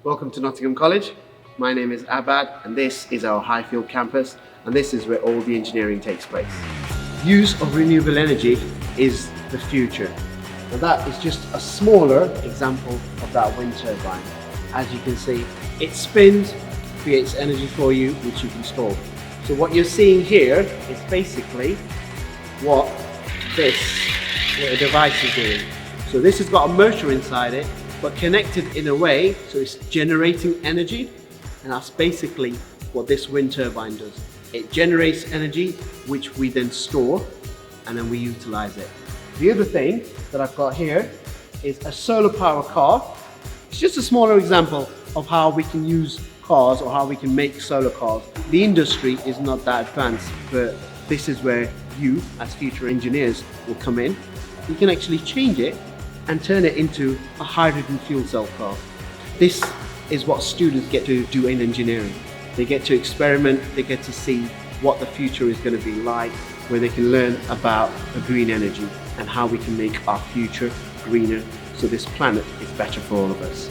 Welcome to Nottingham College. My name is Abad and this is our Highfield campus, and this is where all the engineering takes place. Use of renewable energy is the future. And that is just a smaller example of that wind turbine. As you can see, it spins, creates energy for you, which you can store. So what you're seeing here is basically what the device is doing. So this has got a motor inside it, but connected in a way so it's generating energy, and that's basically what this wind turbine does. It generates energy which we then store and then we utilize it. The other thing that I've got here is a solar power car. It's just a smaller example of how we can use cars or how we can make solar cars. The industry is not that advanced, but this is where you as future engineers will come in. You can actually change it and turn it into a hydrogen fuel cell car. This is what students get to do in engineering. They get to experiment, they get to see what the future is going to be like, where they can learn about green energy and how we can make our future greener so this planet is better for all of us.